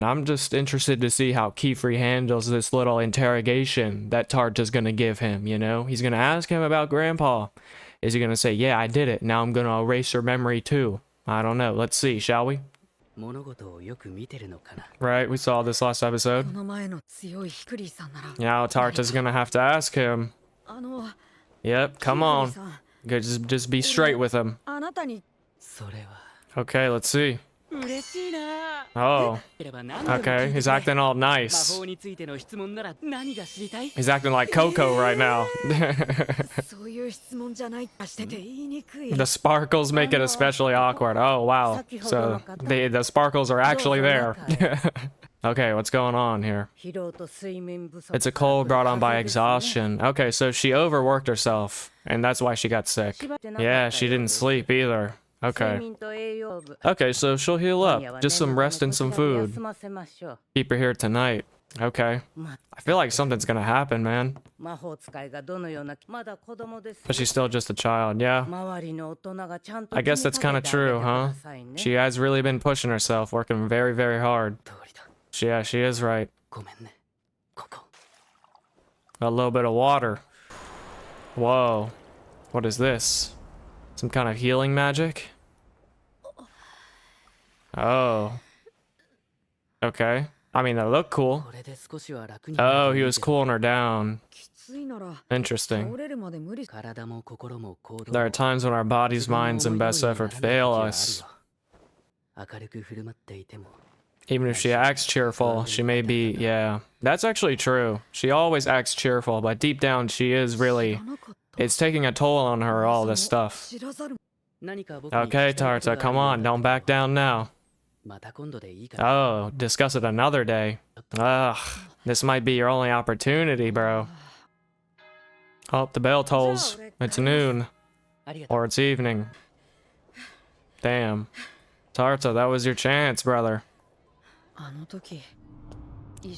I'm just interested to see how Kiefer handles this little interrogation that Tarta's gonna give him, you know? He's gonna ask him about Grandpa. Is he gonna say, yeah, I did it, now I'm gonna erase your memory too? I don't know. Let's see, shall we? Right, we saw this last episode. Now Tarta's gonna have to ask him. Yep, come on. Just be straight with him. Okay, let's see. Oh. Okay, he's acting all nice. He's acting like Coco right now. The sparkles make it especially awkward. Oh, wow. So the sparkles are actually there. Okay, what's going on here? It's a cold brought on by exhaustion. Okay, so she overworked herself, and that's why she got sick. Yeah, she didn't sleep either. Okay. Okay, so she'll heal up. Just some rest and some food. Keep her here tonight. Okay. I feel like something's gonna happen, man. But she's still just a child, yeah. I guess that's kind of true, huh? She has really been pushing herself, working very, very hard. Yeah, she is right. A little bit of water. Whoa. What is this? Some kind of healing magic? Oh. Okay. I mean, that looked cool. Oh, he was cooling her down. Interesting. There are times when our bodies, minds, and best effort fail us. Even if she acts cheerful, she may be, yeah. That's actually true. She always acts cheerful, but deep down she is really... It's taking a toll on her, all this stuff. Okay, Tarta, come on, don't back down now. Oh, discuss it another day. Ugh, this might be your only opportunity, bro. Oh, the bell tolls. It's noon. Or it's evening. Damn. Tarta, that was your chance, brother.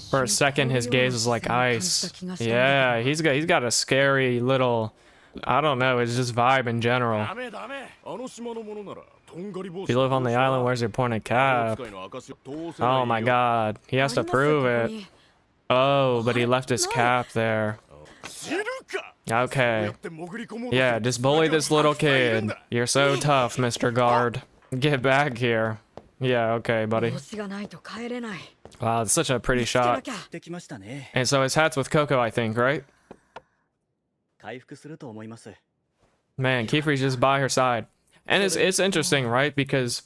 For a second, his gaze was like ice. Yeah, he's got a scary little... I don't know, it's just vibe in general. If you live on the island, where's your pointed cap? Oh my god, he has to prove it. Oh, but he left his cap there. Okay. Yeah, just bully this little kid. You're so tough, Mr. Guard. Get back here. Yeah, okay, buddy. Wow, it's such a pretty shot. And so his hat's with Coco, I think, right? Man, Kiefer's just by her side. And it's interesting, right? Because,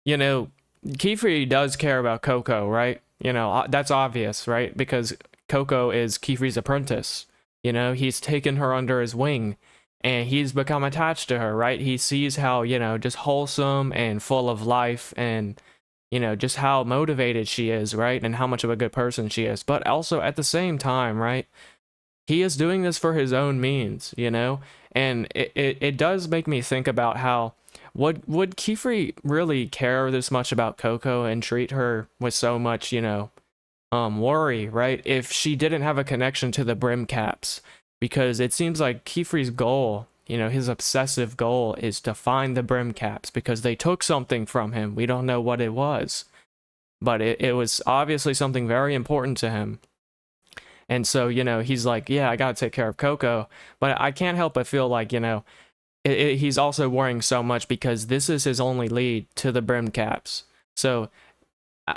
you know, Kiefer does care about Coco, right? You know, that's obvious, right? Because Coco is Kiefer's apprentice. You know, he's taken her under his wing. And he's become attached to her, right? He sees how, you know, just wholesome and full of life and, you know, just how motivated she is, right? And how much of a good person she is. But also at the same time, right? He is doing this for his own means, you know? And it does make me think about how, would Kiefer really care this much about Coco and treat her with so much, you know, worry, right? If she didn't have a connection to the brim caps. Because it seems like Kiefer's goal, you know, his obsessive goal is to find the brim caps because they took something from him. We don't know what it was. But it was obviously something very important to him. And so, you know, he's like, yeah, I gotta take care of Coco. But I can't help but feel like, you know, he's also worrying so much because this is his only lead to the brim caps. So,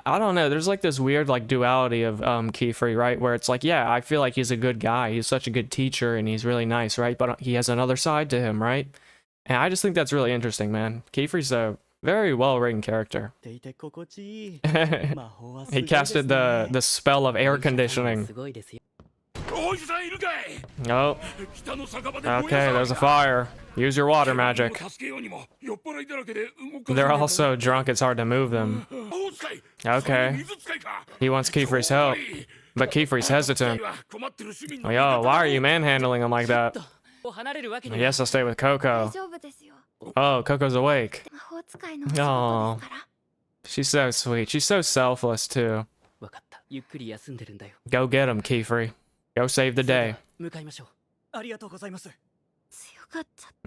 I don't know, there's like this weird like duality of Kiefer, right? Where it's like, yeah, I feel like he's a good guy. He's such a good teacher and he's really nice, right? But he has another side to him, right? And I just think that's really interesting, man. Kiefer's a very well-wrritten character. He casted the spell of air conditioning. Oh. Okay, there's a fire. Use your water magic. They're all so drunk it's hard to move them. Okay. He wants Kiefer's help. But Kiefer's hesitant. Yo, why are you manhandling him like that? Yes, I'll stay with Coco. Oh, Coco's awake. Oh, she's so sweet. She's so selfless, too. Go get him, Kiefer. Go save the day.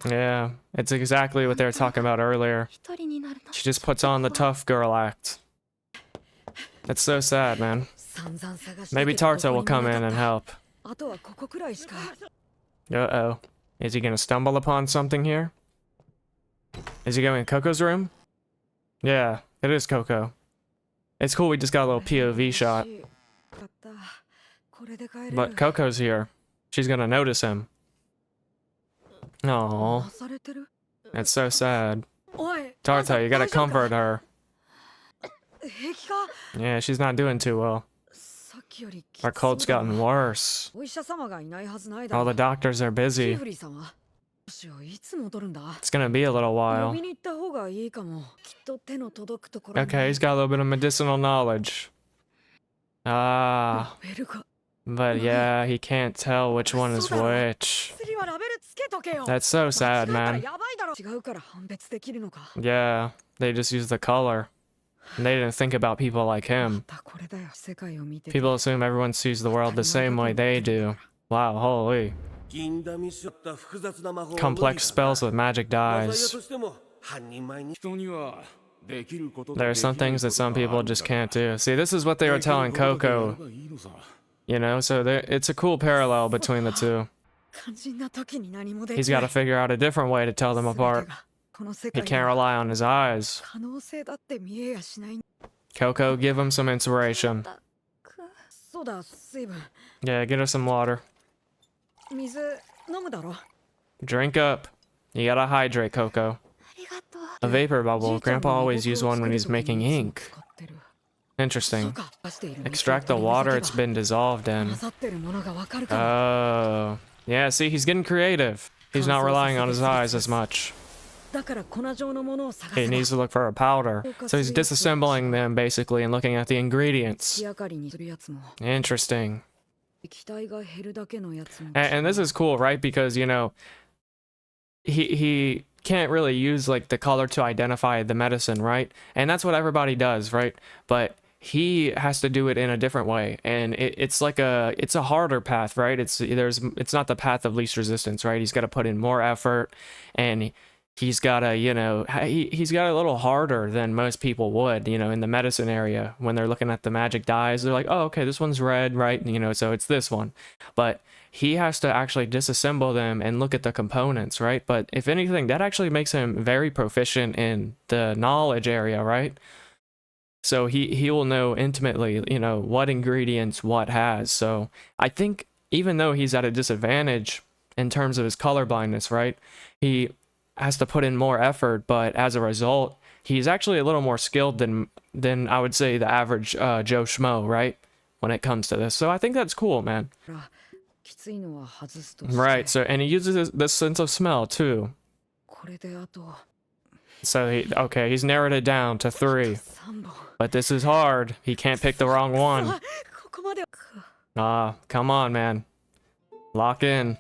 Yeah, it's exactly what they were talking about earlier. She just puts on the tough girl act. That's so sad, man. Maybe TARTAH will come in and help. Uh-oh. Is he gonna stumble upon something here? Is he going in Coco's room? Yeah, it is Coco. It's cool we just got a little POV shot. But Coco's here. She's gonna notice him. Aww. That's so sad. TARTAH, you gotta comfort her. Yeah, she's not doing too well. Her cold's gotten worse. All the doctors are busy. It's gonna be a little while. Okay, he's got a little bit of medicinal knowledge. Ah. But yeah, he can't tell which one is which. That's so sad, man. Yeah, they just use the color. And they didn't think about people like him. People assume everyone sees the world the same way they do. Wow, holy. Complex spells with magic dyes. There are some things that some people just can't do. See, this is what they were telling Coco. You know, so it's a cool parallel between the two. He's got to figure out a different way to tell them apart. He can't rely on his eyes. Coco, give him some inspiration. Yeah, get her some water. Drink up. You gotta hydrate, Coco. A vapor bubble. Grandpa always used one when he's making ink. Interesting. Extract the water it's been dissolved in. Oh. Yeah, see, he's getting creative. He's not relying on his eyes as much. He needs to look for a powder. So he's disassembling them, basically, and looking at the ingredients. Interesting. And this is cool, right? Because, you know, he can't really use, like, the color to identify the medicine, right? And that's what everybody does, right? But he has to do it in a different way, and it's a harder path, right? It's not the path of least resistance, right? He's got to put in more effort, and he's got to, you know, he's got a little harder than most people would, you know, in the medicine area. When they're looking at the magic dyes, they're like, oh, okay, this one's red, right? You know, so it's this one. But he has to actually disassemble them and look at the components, right? But if anything, that actually makes him very proficient in the knowledge area, right? So he will know intimately, you know, what ingredients what has. So I think even though he's at a disadvantage in terms of his color blindness, right? He has to put in more effort, but as a result, he's actually a little more skilled than I would say the average Joe Schmo, right? When it comes to this. So I think that's cool, man. Right, so and he uses this sense of smell too. So he's narrowed it down to 3. But this is hard. He can't pick the wrong one. Come on, man. Lock in.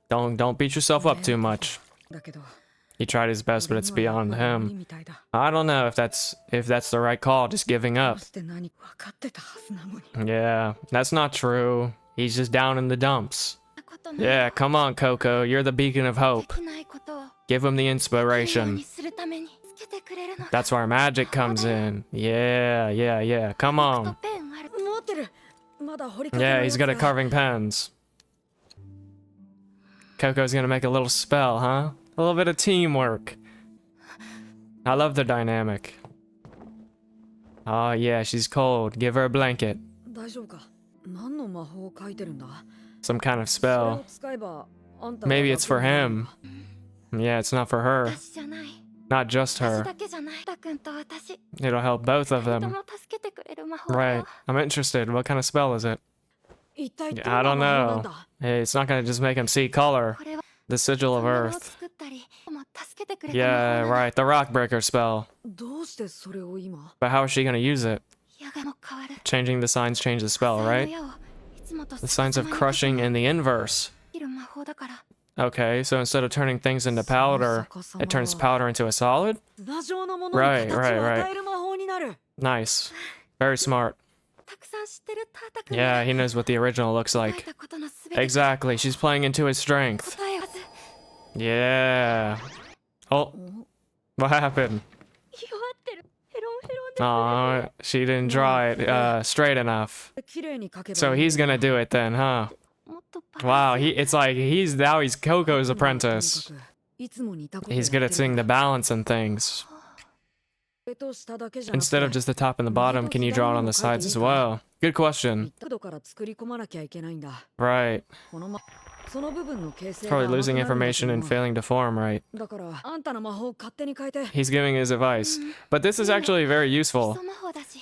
Don't beat yourself up too much. He tried his best, but it's beyond him. I don't know if that's the right call, just giving up. Yeah, that's not true. He's just down in the dumps. Yeah, come on, Coco. You're the beacon of hope. Give him the inspiration. That's where magic comes in. Yeah. Come on. Yeah, he's good at carving pens. Coco's gonna make a little spell, huh? A little bit of teamwork. I love the dynamic. Oh yeah, she's cold. Give her a blanket. Some kind of spell. Maybe it's for him. Yeah, it's not for her. Not just her. It'll help both of them. Right. I'm interested. What kind of spell is it? I don't know. Hey, it's not gonna just make him see color. The Sigil of Earth. Yeah, right. The Rockbreaker spell. But how is she gonna use it? Changing the signs change the spell, right? The signs of crushing in the inverse. Okay, so instead of turning things into powder, it turns powder into a solid? Right. Nice. Very smart. Yeah, he knows what the original looks like. Exactly, she's playing into his strength. Yeah. Oh. What happened? Aw, she didn't draw it straight enough. So he's gonna do it then, huh? Wow, it's like he's Coco's apprentice. He's good at seeing the balance and things. Instead of just the top and the bottom, can you draw it on the sides as well? Good question. Right. Probably losing information and failing to form, right? He's giving his advice. But this is actually very useful.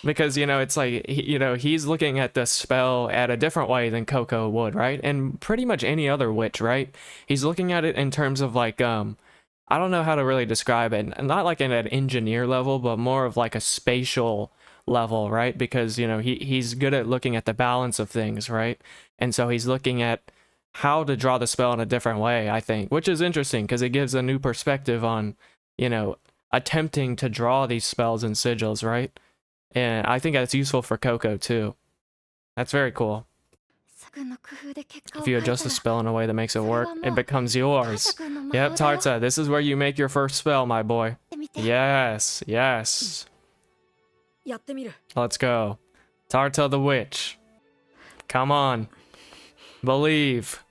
Because, you know, it's like, you know, he's looking at the spell at a different way than Coco would, right? And pretty much any other witch, right? He's looking at it in terms of like, I don't know how to really describe it. Not like at an engineer level, but more of like a spatial level, right? Because, you know, he's good at looking at the balance of things, right? And so he's looking at how to draw the spell in a different way, I think, which is interesting because it gives a new perspective on, you know, attempting to draw these spells and sigils, right? And I think that's useful for Coco too. That's very cool. If you adjust the spell in a way that makes it work, it becomes yours. Yep, Tarta, this is where you make your first spell, my boy. Yes, yes. Let's go. Tarta the witch. Come on. Believe.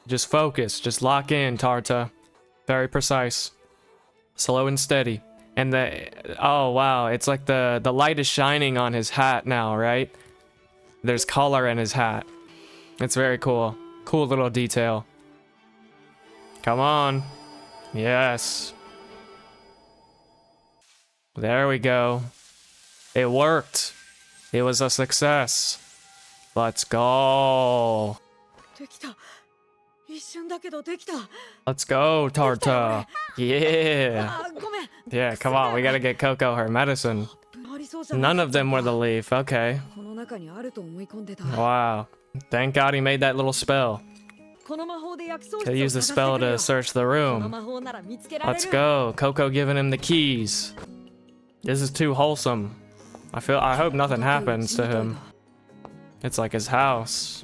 Just focus. Just lock in, Tarta. Very precise. Slow and steady. And oh wow, it's like the light is shining on his hat now, right? There's color in his hat. It's very cool. Cool little detail. Come on. Yes. There we go. It worked. It was a success. Let's go. Let's go, Tarta. Yeah. Yeah, come on. We gotta get Coco her medicine. None of them were the leaf. Okay. Wow. Thank God he made that little spell. He'll use the spell to search the room. Let's go. Coco giving him the keys. This is too wholesome. I hope nothing happens to him. It's like his house.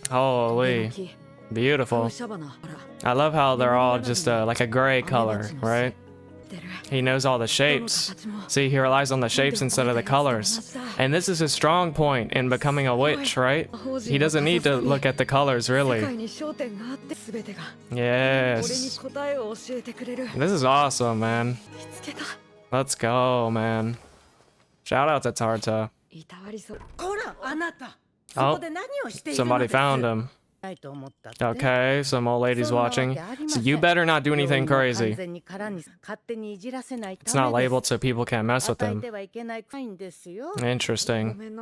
Holy. Beautiful. I love how they're all just like a gray color, right? He knows all the shapes. See, he relies on the shapes instead of the colors. And this is his strong point in becoming a witch, right? He doesn't need to look at the colors, really. Yes. This is awesome, man. Let's go, man. Shout out to Tarta. Oh, somebody found him. Okay, some old lady's watching. So you better not do anything crazy. It's not labeled so people can't mess with them. Interesting.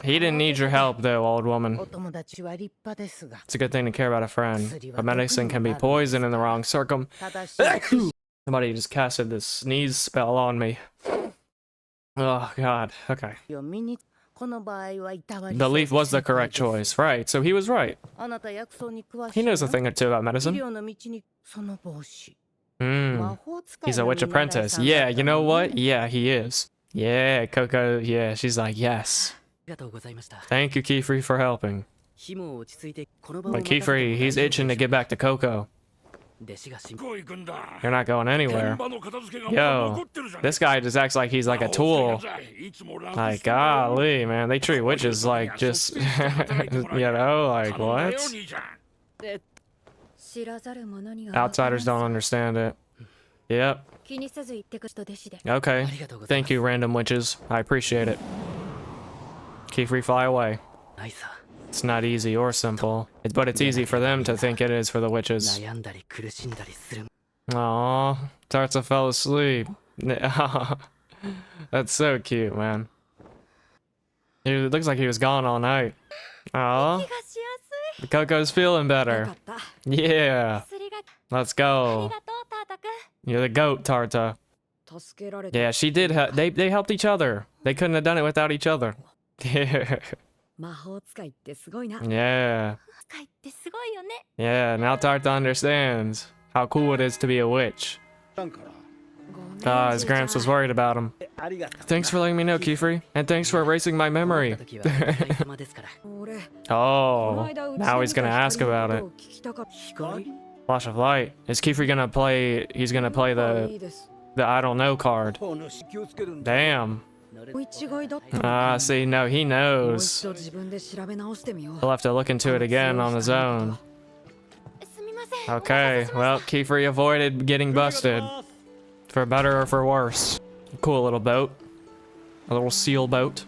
He didn't need your help though, old woman. It's a good thing to care about a friend. But medicine can be poison in the wrong Somebody just casted this sneeze spell on me. Oh god, okay. The leaf was the correct choice, right? So he was right. He knows a thing or two about medicine. He's a witch apprentice. Yeah, you know what? Yeah, he is. Yeah, Coco, yeah, she's like, yes. Thank you, Kifri, for helping. But Kifri, he's itching to get back to Coco. You're not going anywhere. Yo, this guy just acts like he's like a tool. Like, golly, man. They treat witches like just, you know, like, what? Outsiders don't understand it. Yep. Okay. Thank you, random witches. I appreciate it. Kifri, fly away. It's not easy or simple, but it's easy for them to think it is for the witches. Aww, Tarta fell asleep. That's so cute, man. It looks like he was gone all night. Aww. Coco's feeling better. Yeah. Let's go. You're the goat, Tarta. Yeah, she did. They helped each other. They couldn't have done it without each other. Yeah. Yeah. Yeah, now Tarta understands how cool it is to be a witch. His Gramps was worried about him. Thanks for letting me know, Kifri. And thanks for erasing my memory. Oh, now he's gonna ask about it. Flash of light. Is Kifri gonna play? He's gonna play the The I don't know card. Damn. Ah, see, no, he knows. He'll have to look into it again on his own. Okay, well, Kiefer avoided getting busted. For better or for worse. Cool little boat. A little seal boat.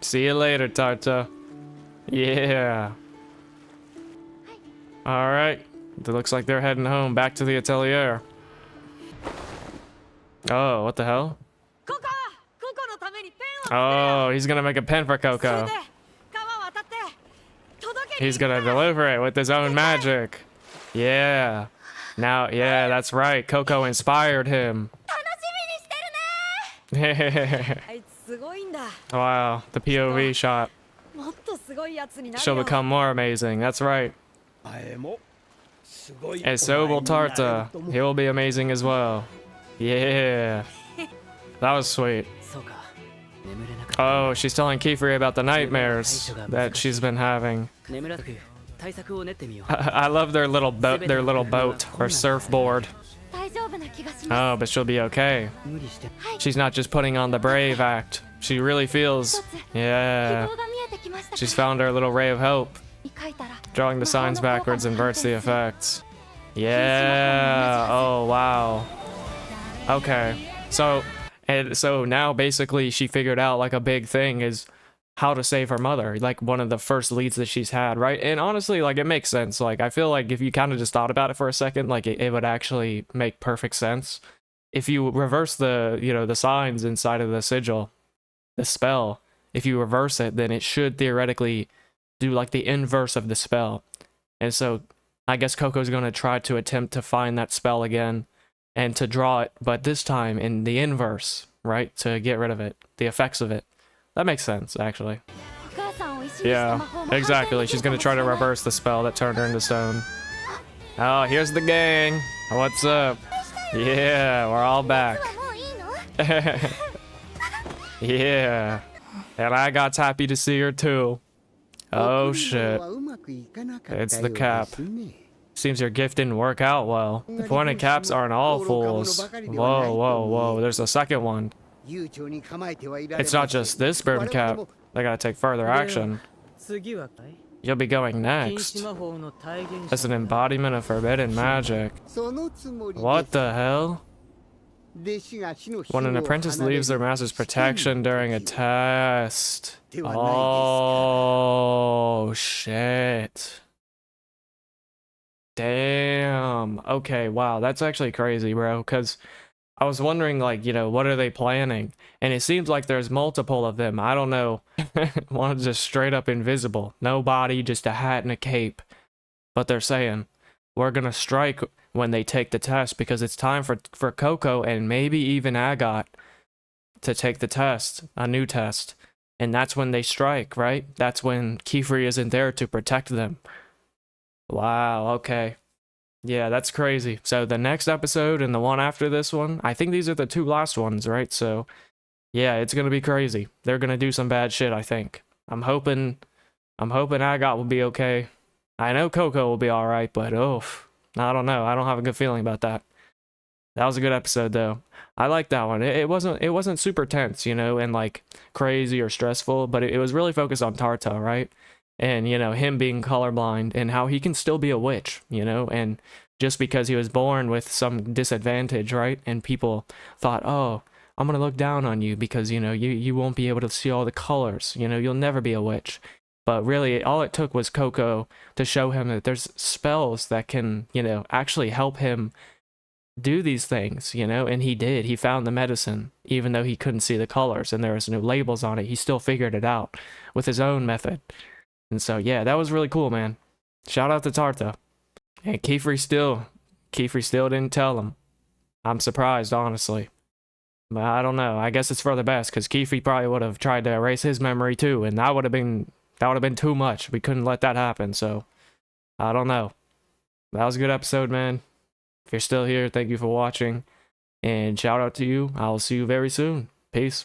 See you later, Tarta. Yeah. Alright. It looks like they're heading home, back to the Atelier. Oh, what the hell? Oh, he's gonna make a pen for Coco. He's gonna deliver it with his own magic. Yeah. Now, yeah, that's right. Coco inspired him. Wow, the POV shot. She'll become more amazing. That's right. And so will Tarta. He will be amazing as well. Yeah. That was sweet. Oh, she's telling Kiefer about the nightmares that she's been having. I love their little boat or surfboard. Oh, but she'll be okay. She's not just putting on the brave act. She really feels, yeah. She's found her little ray of hope. Drawing the signs backwards inverts the effects. Yeah. Oh, wow. Okay. So now basically she figured out like a big thing is how to save her mother, like one of the first leads that she's had, right? And honestly, like, it makes sense. Like, I feel like if you kind of just thought about it for a second, like, it would actually make perfect sense. If you reverse the, you know, the signs inside of the sigil, the spell, if you reverse it, then it should theoretically do, like, the inverse of the spell. And so, I guess Coco's gonna try to attempt to find that spell again, and to draw it, but this time in the inverse, right? To get rid of it, the effects of it. That makes sense, actually. Yeah, exactly. She's gonna try to reverse the spell that turned her into stone. Oh, here's the gang. What's up? Yeah, we're all back. Yeah. And I got happy to see her too. Oh shit. It's the cap. Seems your gift didn't work out well. The pointed caps aren't all fools. Whoa, whoa, whoa. There's a second one. It's not just this bird cap. They gotta take further action. You'll be going next. As an embodiment of forbidden magic. What the hell? When an apprentice leaves their master's protection during a test. Oh, shit. Damn. Okay, wow. That's actually crazy, bro. Because I was wondering, like, you know, what are they planning? And it seems like there's multiple of them. I don't know. One's just straight up invisible. No body, just a hat and a cape. But they're saying, we're gonna strike when they take the test because it's time for Coco and maybe even Agat to take the test, a new test. And that's when they strike, right? That's when Kiefer isn't there to protect them. Wow, okay. Yeah, that's crazy. So the next episode and the one after this one, I think these are the two last ones, right? So yeah, it's gonna be crazy. They're gonna do some bad shit, I think. I'm hoping Agat will be okay. I know Coco will be alright, but I don't know. I don't have a good feeling about that. That was a good episode though. I like that one. It wasn't super tense, you know, and like crazy or stressful, but it was really focused on TARTAH, right? And, you know, him being colorblind and how he can still be a witch, you know, and just because he was born with some disadvantage, right? And people thought, oh, I'm going to look down on you because, you know, you won't be able to see all the colors, you know, you'll never be a witch. But really, all it took was Coco to show him that there's spells that can, you know, actually help him do these things, you know, and he did. He found the medicine, even though he couldn't see the colors and there was no labels on it. He still figured it out with his own method. And so, yeah, that was really cool, man. Shout out to TARTAH. And Kiefer still didn't tell him. I'm surprised, honestly. But I don't know. I guess it's for the best, because Kiefer probably would have tried to erase his memory too, and that would have been too much. We couldn't let that happen, so I don't know. That was a good episode, man. If you're still here, thank you for watching. And shout out to you. I'll see you very soon. Peace.